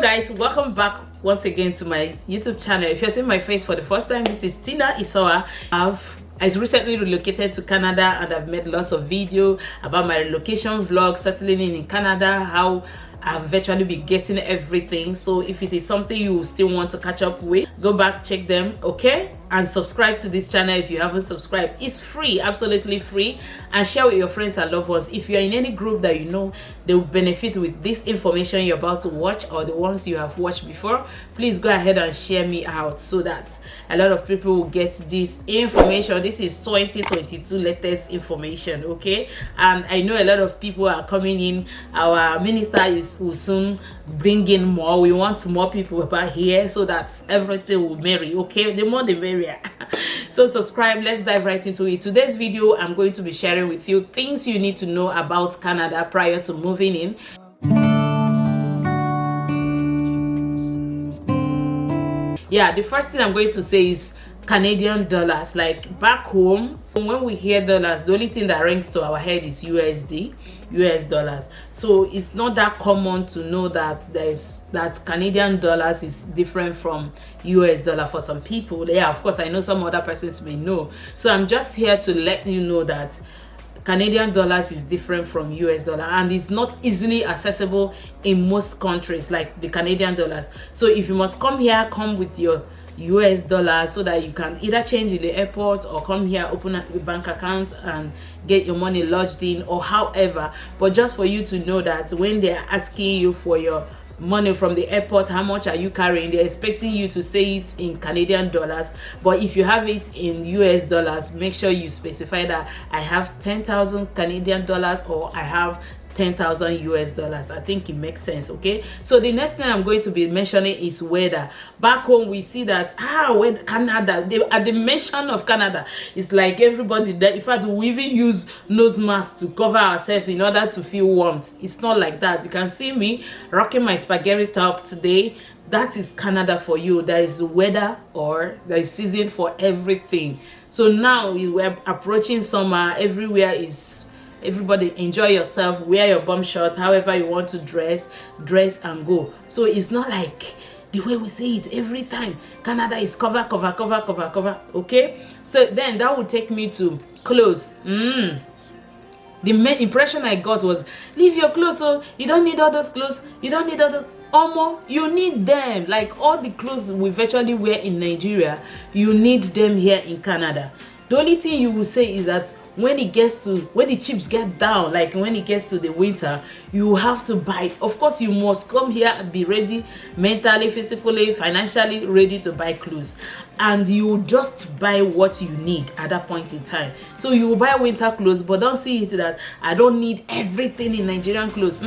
guys, welcome back once again to my YouTube channel. If you're seeing my face for the first time, this is Tina Isoa. I recently relocated to Canada and I've made lots of videos about my relocation vlog, settling in Canada, how I've virtually been getting everything. So if it is something you still want to catch up with, go back, check them, okay? And subscribe to this channel if you haven't subscribed. It's free, absolutely free, and share with your friends and loved ones. If you're in any group that you know they will benefit with this information you're about to watch or the ones you have watched before, please go ahead and share me out so that a lot of people will get this information. This is 2022 latest information, okay? And I know a lot of people are coming in. Our minister will soon bring in more. We want more people about here so that everything will marry, okay? The more the merrier. So subscribe, let's dive right into it. Today's video, I'm going to be sharing with you things you need to know about Canada prior to moving in. Yeah, the first thing I'm going to say is Canadian dollars. Like back home, when we hear dollars, the only thing that rings to our head is USD, US dollars. So it's not that common to know that that Canadian dollars is different from US dollar for some people. Yeah, of course, I know some other persons may know. So I'm just here to let you know that Canadian dollars is different from US dollar and it's not easily accessible in most countries like the Canadian dollars. So if you must come here, come with your US dollars so that you can either change in the airport or come here, open a bank account and get your money lodged in, or however. But just for you to know that when they're asking you for your money from the airport, how much are you carrying, they're expecting you to say it in Canadian dollars. But if you have it in US dollars, make sure you specify that I have 10,000 Canadian dollars or I have 10,000 US dollars. I think it makes sense, okay? So the next thing I'm going to be mentioning is weather. Back home, we see that when Canada, at the mention of Canada, it's like everybody there. In fact, we even use nose masks to cover ourselves in order to feel warmth. It's not like that. You can see me rocking my spaghetti top today. That is Canada for you. There is weather or there is season for everything. So now we're approaching summer. Everywhere is everybody enjoy yourself, wear your bum shorts, however you want to dress and go. So it's not like the way we say it every time. Canada is cover, okay? So then that would take me to clothes. The main impression I got was, leave your clothes, so you don't need all those clothes, you don't need all those. You need them. Like all the clothes we virtually wear in Nigeria, you need them here in Canada. The only thing you will say is that when the chips get down, like when it gets to the winter, you have to buy. Of course, you must come here and be ready mentally, physically, financially ready to buy clothes. And you just buy what you need at that point in time. So you will buy winter clothes, but don't see it that I don't need everything in Nigerian clothes.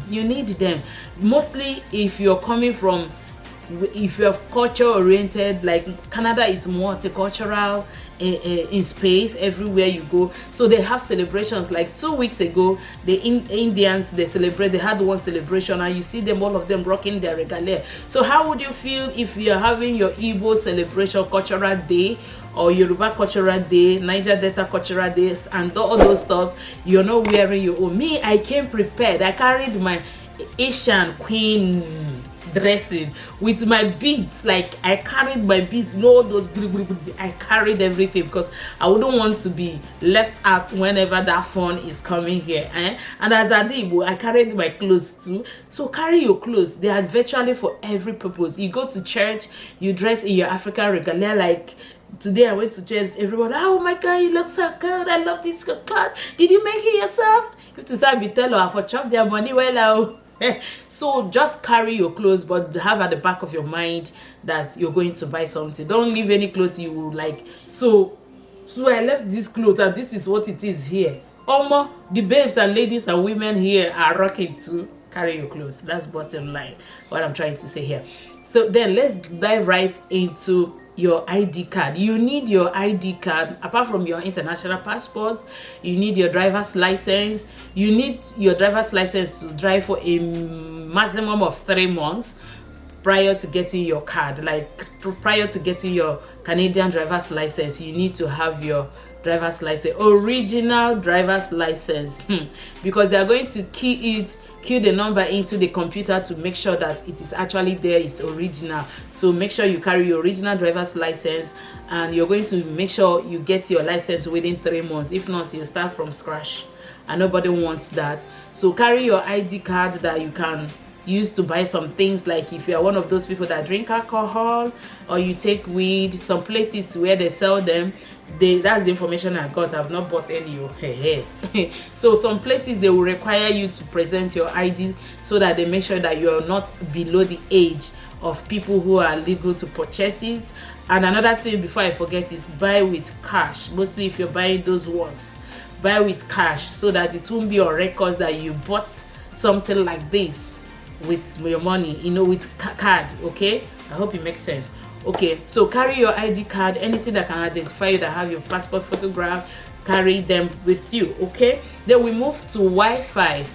You need them. Mostly if you're coming from, if you're culture oriented, like Canada is multicultural in space everywhere you go. So they have celebrations. Like 2 weeks ago, the Indians, they had one celebration and you see them, all of them rocking their regalia. So how would you feel if you're having your Igbo celebration cultural day or Yoruba cultural day, Niger Delta cultural days, and all those stuff? You're not wearing your own. Me, I came prepared. I carried my Asian queen dressing with my beads. Like I carried my beads, those I carried everything because I wouldn't want to be left out whenever that fun is coming here, and as I did, I carried my clothes too. So carry your clothes. They are virtually for every purpose. You go to church, you dress in your African regalia. Like today I went to church, everyone, oh my god, you look so good, I love this cloth, did you make it yourself? You have to say, be tell her for chop their money well. So just carry your clothes, but have at the back of your mind that you're going to buy something. Don't leave any clothes you will like. So I left this clothes and this is what it is here. The babes and ladies and women here are rocking too. Carry your clothes. That's bottom line, what I'm trying to say here. So then let's dive right into your ID card. You need your ID card. Apart from your international passport, you need your driver's license. You need your driver's license to drive for a maximum of 3 months prior to getting your card. Like prior to getting your Canadian driver's license, you need to have your driver's license, original driver's license, because they are going to key key the number into the computer to make sure that it is actually there, it's original. So make sure you carry your original driver's license, and you're going to make sure you get your license within 3 months. If not, you start from scratch, and nobody wants that. So carry your ID card that you can use to buy some things, like if you are one of those people that drink alcohol or you take weed. Some places where they sell them, that's the information I got. I've not bought any. So some places they will require you to present your ID so that they make sure that you're not below the age of people who are legal to purchase it. And another thing before I forget is buy with cash. Mostly if you're buying those ones, buy with cash so that it won't be on records that you bought something like this with your money, with card. Okay, I hope it makes sense. Okay, so carry your ID card, anything that can identify you, that have your passport photograph, carry them with you. Okay, then we move to Wi-Fi.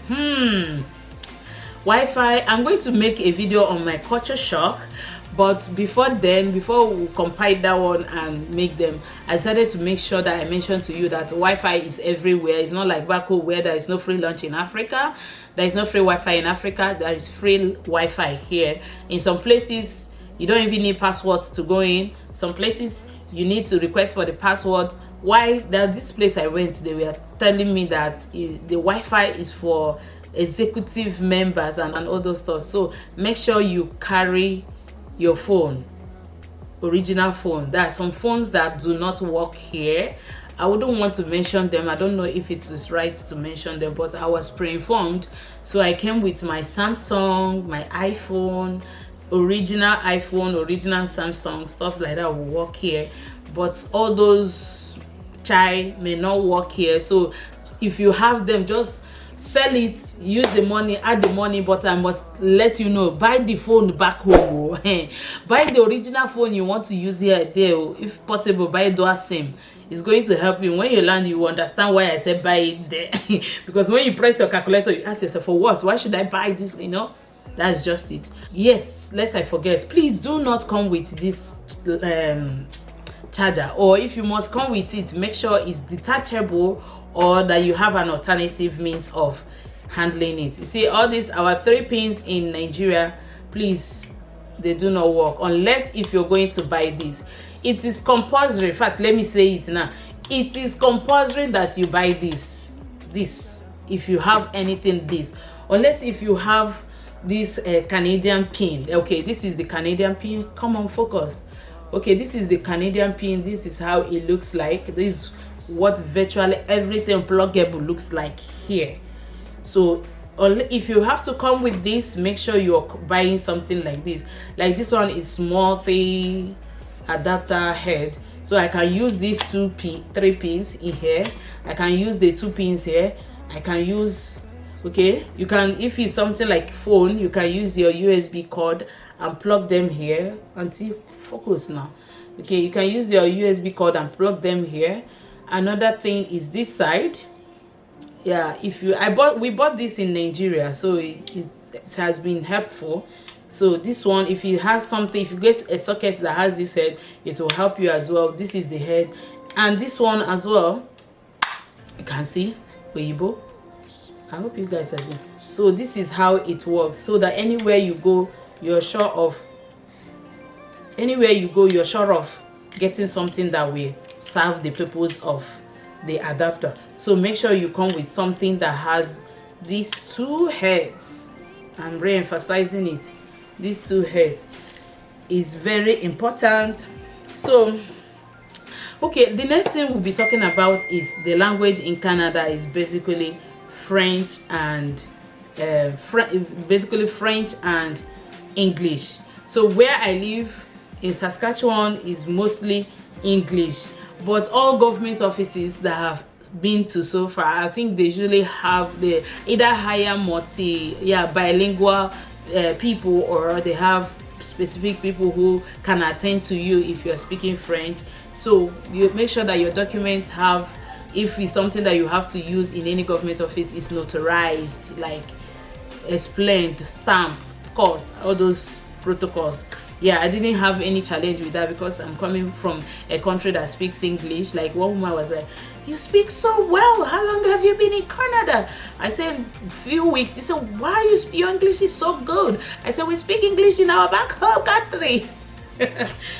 Wi-Fi, I'm going to make a video on my culture shock, but before we compile that one and make them, I decided to make sure that I mentioned to you that Wi-Fi is everywhere. It's not like back home where there is no free lunch in Africa. There is no free Wi-Fi in Africa. There is free Wi-Fi here. In some places you don't even need passwords to go in. Some places you need to request for the password. Why? This place I went, they were telling me that the Wi-Fi is for executive members and all those stuff. So make sure you carry your phone, original phone. There are some phones that do not work here. I wouldn't want to mention them. I don't know if it is right to mention them, but I was pre-informed, so I came with my Samsung, my iPhone, original Samsung, stuff like that will work here. But all those chai may not work here. So if you have them, just sell it, use the money, add the money. But I must let you know, buy the phone back home. Buy the original phone you want to use here, there. If possible, buy dual SIM. It's going to help you. When you land, you understand why I said buy it there. Because when you press your calculator, you ask yourself, for what? Why should I buy this? That's just it. Yes, lest I forget, please do not come with this charger, or if you must come with it, make sure it's detachable, or that you have an alternative means of handling it. You see, all these, our 3 pins in Nigeria, please, they do not work unless if you're going to buy this. It is compulsory. In fact, let me say it now, it is compulsory that you buy this if you have anything this, unless if you have this Canadian pin. Okay, this is the Canadian pin. Come on, focus. Okay, this is the Canadian pin. This is how it looks like. This is what virtually everything pluggable looks like here. So if you have to come with this, make sure you're buying something like this. Like this one is multi adapter head, so I can use these 3 pins in here. I can use the 2 pins here. I can use, okay, you can, if it's something like phone, you can use your USB cord and plug them here until focus now. Okay, you can use your USB cord and plug them here. Another thing is this side. Yeah, we bought this in Nigeria, so it has been helpful. So this one, if it has something, if you get a socket that has this head, it will help you as well. This is the head, and this one as well, you can see Weibo. I hope you guys are seeing. So this is how it works, so that anywhere you go, you're sure of getting something that will serve the purpose of the adapter. So make sure you come with something that has these 2 heads. I'm re-emphasizing it. These 2 heads is very important. So okay, the next thing we'll be talking about is the language in Canada is basically French and French and English. So where I live in Saskatchewan is mostly English, but all government offices that have been to so far, I think they usually have the either hire bilingual people, or they have specific people who can attend to you if you're speaking French. So you make sure that your documents have, if it's something that you have to use in any government office, is notarized, like explained, stamp, cut, all those protocols. Yeah, I didn't have any challenge with that because I'm coming from a country that speaks English. Like one woman was like, "You speak so well. How long have you been in Canada?" I said, "Few weeks." She said, "Why your English is so good?" I said, "We speak English in our back home country."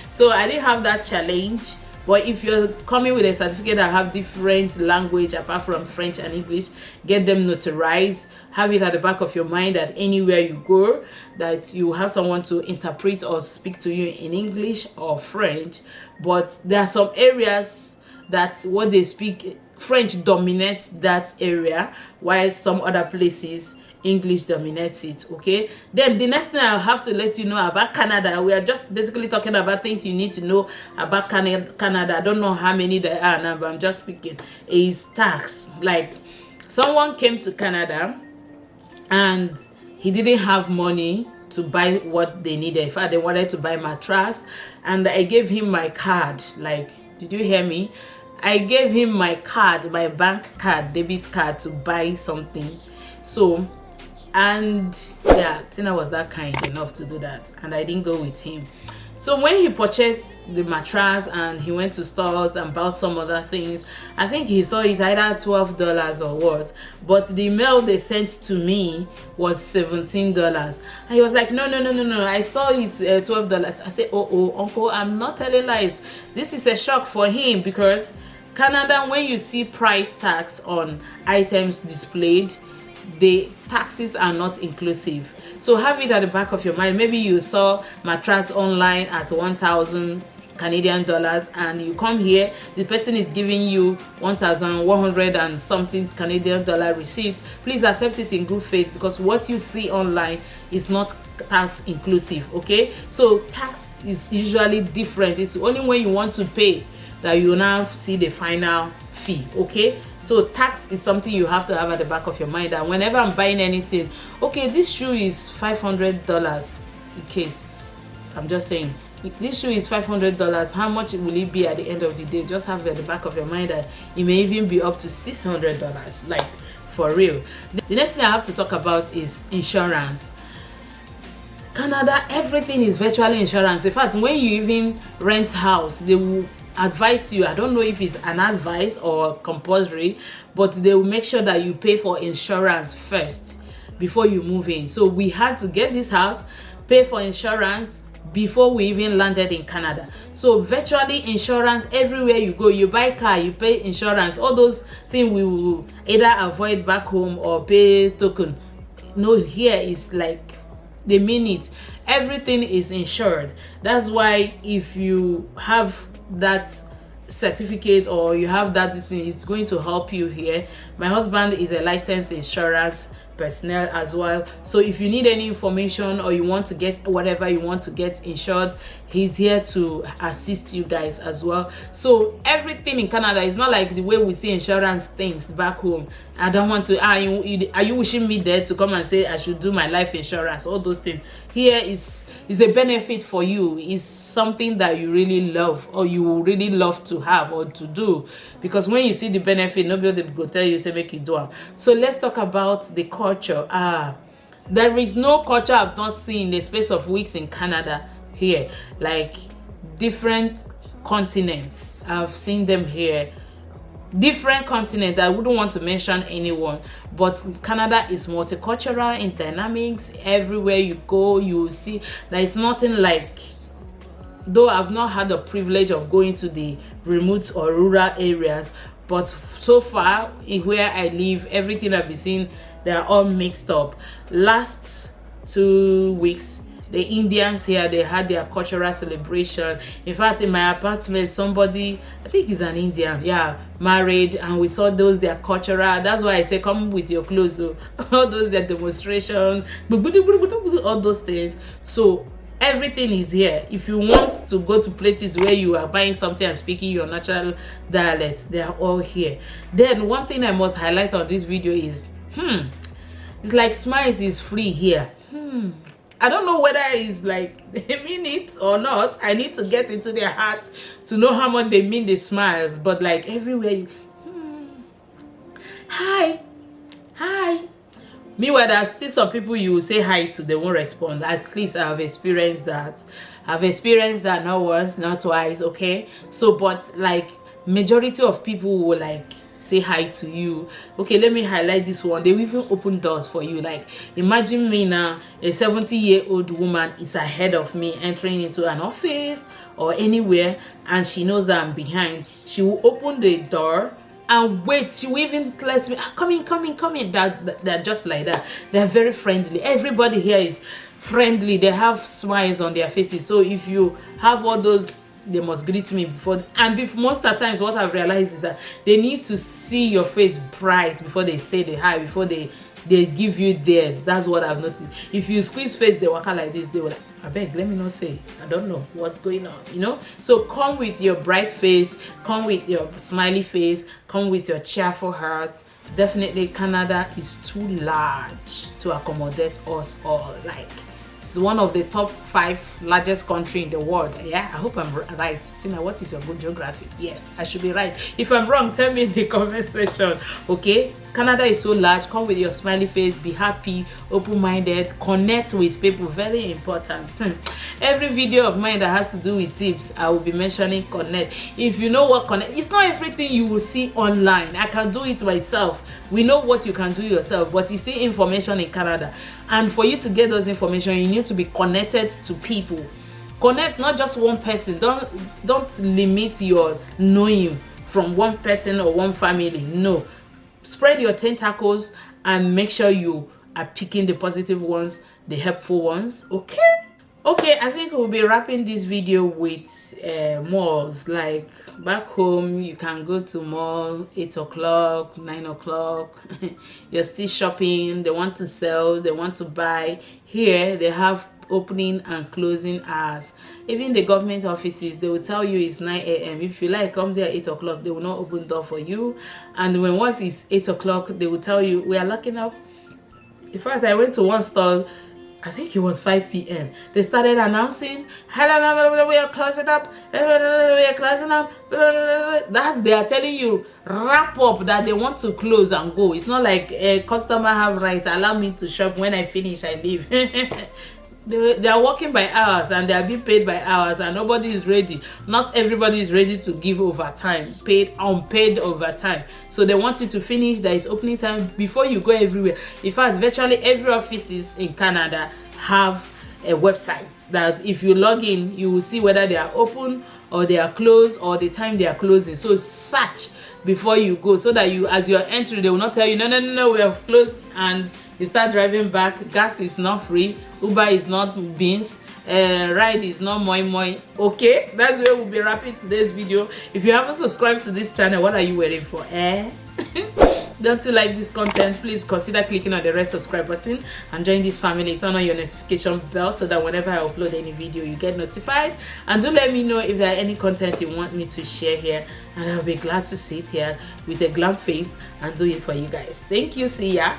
So I didn't have that challenge. But if you're coming with a certificate that have different language apart from French and English, get them notarized. Have it at the back of your mind that anywhere you go, that you have someone to interpret or speak to you in English or French. But there are some areas that's what they speak. French dominates that area, while some other places English dominates it. Okay, then the next thing I'll have to let you know about Canada, we are just basically talking about things you need to know about Canada. I don't know how many there are now, but I'm just speaking, is tax. Like someone came to Canada and he didn't have money to buy what they needed. In fact, they wanted to buy mattress, and I gave him my card. Like, did you hear me? I gave him my card, my bank card, debit card, to buy something. So, and yeah, Tina was that kind enough to do that, and I didn't go with him. So when he purchased the mattress and he went to stores and bought some other things, I think he saw it either $12 or what, but the mail they sent to me was $17. And he was like, no, I saw it $12. I said, oh, uncle, I'm not telling lies. This is a shock for him, because Canada, when you see price tags on items displayed, the taxes are not inclusive. So have it at the back of your mind. Maybe you saw mattress online at 1,000 Canadian dollars, and you come here, the person is giving you 1,100 and something Canadian dollar receipt. Please accept it in good faith, because what you see online is not tax inclusive. Okay, so tax is usually different. It's only when you want to pay that you now see the final fee. Okay, so tax is something you have to have at the back of your mind. And whenever I'm buying anything, okay, this shoe is $500, in case I'm just saying, if this shoe is $500, how much will it be at the end of the day? Just have it at the back of your mind that it may even be up to $600, like for real. The next thing I have to talk about is insurance. Canada, everything is virtually insurance. In fact, when you even rent house, they will advise you, I don't know if it's an advice or compulsory, but they will make sure that you pay for insurance first before you move in. So we had to get this house, pay for insurance before we even landed in Canada. So virtually insurance everywhere you go. You buy car, you pay insurance. All those things we will either avoid back home or pay token. No, here is like they mean it. Everything is insured. That's why if you have that certificate or you have that thing, it's going to help you here. My husband is a licensed insurance personnel as well, so if you need any information or you want to get whatever you want to get insured, he's here to assist you guys as well. So everything in Canada is not like the way we see insurance things back home. I don't want to are you wishing me there to come and say I should do my life insurance, all those things. Here is a benefit for you, is something that you really love or you really love to have or to do, because when you see the benefit, nobody will tell you say make you do it. So let's talk about the culture. There is no culture I've not seen in the space of weeks in Canada here. Like different continents, I've seen them here. Different continent, I wouldn't want to mention anyone, but Canada is multicultural in dynamics. Everywhere you go, you will see there is nothing like, though I've not had the privilege of going to the remote or rural areas, but so far in where I live, everything I've been seeing, they are all mixed up. Last 2 weeks, the Indians here, they had their cultural celebration. In fact, in my apartment, somebody, I think he's an Indian, yeah, married, and we saw those, their cultural. That's why I say come with your clothes. So all those, their demonstrations, all those things. So everything is here. If you want to go to places where you are buying something and speaking your natural dialect, they are all here. Then one thing I must highlight on this video is, it's like smiles is free here. I don't know whether it's like they mean it or not. I need to get into their heart to know how much they mean the smiles. But like everywhere, hi, Meanwhile, there's still some people you will say hi to, they won't respond. At least I've experienced that. I've experienced that not once, not twice, okay? So, but like majority of people will like say hi to you. Okay, let me highlight this one. They will even open doors for you. Like imagine me now, a 70-year-old woman is ahead of me entering into an office or anywhere, and she knows that I'm behind. She will open the door and wait. She will even let me come in, come in, come in. They're just like that. They're very friendly. Everybody here is friendly. They have smiles on their faces. So if you have all those, they must greet me before. And most of the times what I've realized is that they need to see your face bright before they say the hi, before they give you theirs. That's what I've noticed. If you squeeze face, they walk out like this, they will like, I beg, let me not say, I don't know what's going on, you know. So come with your bright face, come with your smiley face, come with your cheerful heart. Definitely Canada is too large to accommodate us all. Like it's one of the top 5 largest country in the world. Yeah, I hope I'm right. Tina, what is your good geography? Yes, I should be right. If I'm wrong, tell me in the comment section. Okay, Canada is so large. Come with your smiley face, be happy, open-minded, connect with people. Very important. Every video of mine that has to do with tips, I will be mentioning connect. If you know what connect, it's not everything you will see online. I can do it myself. We know what you can do yourself, but you see information in Canada, and for you to get those information, you need to be connected to people. Connect, not just one person. Don't limit your knowing from one person or one family. No, spread your tentacles and make sure you are picking the positive ones, the helpful ones. Okay, I think we'll be wrapping this video with malls. Like back home, you can go to mall 8 o'clock, 9 o'clock. You're still shopping. They want to sell, they want to buy. Here, they have opening and closing hours. Even the government offices, they will tell you it's 9 a.m. If you like, come there 8 o'clock, they will not open door for you. And when once it's 8 o'clock, they will tell you we are locking up. In fact, I went to one store, I think it was 5 p.m. They started announcing, hello, we are closing up, we are closing up. They are telling you, wrap up, that they want to close and go. It's not like a customer have right, allow me to shop, when I finish, I leave. They are working by hours and they are being paid by hours, and nobody is ready. Not everybody is ready to give overtime, unpaid overtime. So they want you to finish. There is opening time before you go everywhere. In fact, virtually every offices in Canada have a website that if you log in, you will see whether they are open or they are closed or the time they are closing. So search before you go, so that you, as you are entering, they will not tell you no, we have closed, and you start driving back. Gas is not free, Uber is not beans, ride is not moi. Okay, that's where we'll be wrapping today's video. If you haven't subscribed to this channel, what are you waiting for? Don't you like this content? Please consider clicking on the red subscribe button and join this family. Turn on your notification bell so that whenever I upload any video, you get notified. And do let me know if there are any content you want me to share here, and I'll be glad to sit here with a glum face and do it for you guys. Thank you. See ya.